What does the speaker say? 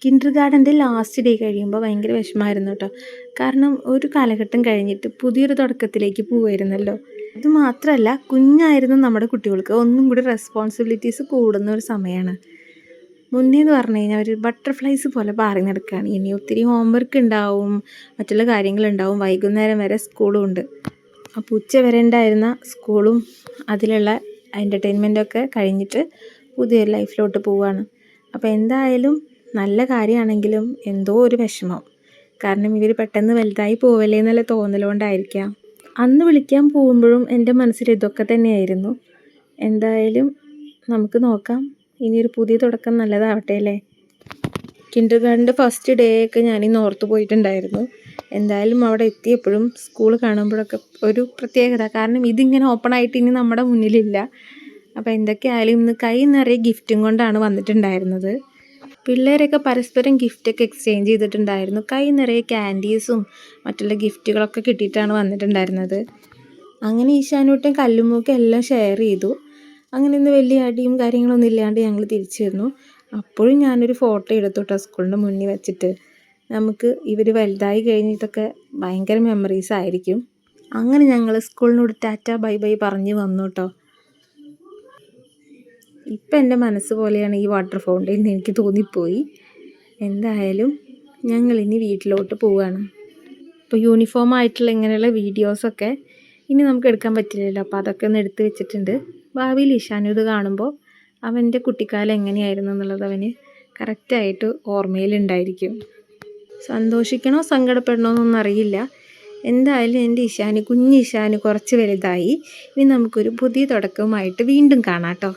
കിൻഡർഗാർട്ടൻ്റെ last day കഴിയുമ്പോൾ ഭയങ്കര വിഷമമായിരുന്നു കേട്ടോ. കാരണം ഒരു കാലഘട്ടം കഴിഞ്ഞിട്ട് പുതിയൊരു തുടക്കത്തിലേക്ക് പോവുമായിരുന്നല്ലോ. ഇത് മാത്രമല്ല, കുഞ്ഞായിരുന്ന നമ്മുടെ കുട്ടികൾക്ക് ഒന്നും കൂടി റെസ്പോൺസിബിലിറ്റീസ് കൂടുന്ന ഒരു സമയമാണ്. മുന്നേ എന്ന് പറഞ്ഞു കഴിഞ്ഞാൽ ഒരു ബട്ടർഫ്ലൈസ് പോലെ പാറി നടക്കുകയാണ്. ഇനി ഒത്തിരി ഹോംവർക്ക് ഉണ്ടാവും, മറ്റുള്ള കാര്യങ്ങളുണ്ടാവും, വൈകുന്നേരം വരെ സ്കൂളും ഉണ്ട്. അപ്പോൾ ഉച്ച വരെ ഉണ്ടായിരുന്ന സ്കൂളും അതിലുള്ള എൻ്റർടൈൻമെൻറ്റൊക്കെ കഴിഞ്ഞിട്ട് പുതിയൊരു ലൈഫിലോട്ട് പോവുകയാണ്. അപ്പോൾ എന്തായാലും നല്ല കാര്യമാണെങ്കിലും എന്തോ ഒരു വിഷമം. കാരണം ഇവർ പെട്ടെന്ന് വലുതായി പോവല്ലേ എന്നുള്ള തോന്നലുകൊണ്ടായിരിക്കാം. അന്ന് വിളിക്കാൻ പോകുമ്പോഴും എൻ്റെ മനസ്സിൽ ഇതൊക്കെ തന്നെയായിരുന്നു. എന്തായാലും നമുക്ക് നോക്കാം, ഇനിയൊരു പുതിയ തുടക്കം നല്ലതാവട്ടെ അല്ലേ. കിൻഡർഗാർട്ടൻ്റെ ഫസ്റ്റ് ഡേ ഒക്കെ ഞാനിന്ന് ഓർത്ത് പോയിട്ടുണ്ടായിരുന്നു. എന്തായാലും അവിടെ എത്തിയപ്പോഴും സ്കൂൾ കാണുമ്പോഴൊക്കെ ഒരു പ്രത്യേകത. കാരണം ഇതിങ്ങനെ ഓപ്പൺ ആയിട്ട് ഇനി നമ്മുടെ മുന്നിലില്ല. അപ്പോൾ എന്തൊക്കെയായാലും ഇന്ന് കൈ നിറയെ ഗിഫ്റ്റും കൊണ്ടാണ് വന്നിട്ടുണ്ടായിരുന്നത്. പിള്ളേരൊക്കെ പരസ്പരം ഗിഫ്റ്റൊക്കെ എക്സ്ചേഞ്ച് ചെയ്തിട്ടുണ്ടായിരുന്നു. കൈ നിറയെ ക്യാൻഡീസും മറ്റുള്ള ഗിഫ്റ്റുകളൊക്കെ കിട്ടിയിട്ടാണ് വന്നിട്ടുണ്ടായിരുന്നത്. അങ്ങനെ ഈശാനൂട്ടും കല്ലുമ്മൂക്കും എല്ലാം ഷെയർ ചെയ്തു. അങ്ങനെ ഇന്ന് വലിയ അടിയും കാര്യങ്ങളൊന്നും ഇല്ലാണ്ട് ഞങ്ങൾ തിരിച്ചു വന്നു. അപ്പോഴും ഞാനൊരു ഫോട്ടോ എടുത്തു കേട്ടോ സ്കൂളിൻ്റെ മുന്നിൽ വെച്ചിട്ട്. നമുക്ക് ഇവർ വലുതായി കഴിഞ്ഞിട്ടൊക്കെ ഭയങ്കര മെമ്മറീസ് ആയിരിക്കും. അങ്ങനെ ഞങ്ങൾ സ്കൂളിനോട് ടാറ്റ ബൈ ബൈ പറഞ്ഞ് വന്നു കേട്ടോ. ഇപ്പം എൻ്റെ മനസ്സ് പോലെയാണ് ഈ വാട്ടർ ഫൗണ്ടെയിൻ എന്ന് എനിക്ക് തോന്നിപ്പോയി. എന്തായാലും ഞങ്ങളിനി വീട്ടിലോട്ട് പോവുകയാണ്. ഇപ്പോൾ യൂണിഫോം ആയിട്ടുള്ള ഇങ്ങനെയുള്ള വീഡിയോസൊക്കെ ഇനി നമുക്ക് എടുക്കാൻ പറ്റില്ലല്ലോ. അപ്പോൾ അതൊക്കെ ഒന്ന് എടുത്ത് വെച്ചിട്ടുണ്ട്. ഭാവിയിൽ ഇഷാനു ഇത് കാണുമ്പോൾ അവൻ്റെ കുട്ടിക്കാലം എങ്ങനെയായിരുന്നു എന്നുള്ളത് അവന് കറക്റ്റായിട്ട് ഓർമ്മയിലുണ്ടായിരിക്കും. സന്തോഷിക്കണോ സങ്കടപ്പെടണോ എന്നൊന്നും അറിയില്ല. എന്തായാലും എൻ്റെ കുഞ്ഞ് ഇഷാനു കുറച്ച് വലുതായി. ഇനി നമുക്കൊരു പുതിയ തുടക്കവുമായിട്ട് വീണ്ടും കാണാം കേട്ടോ.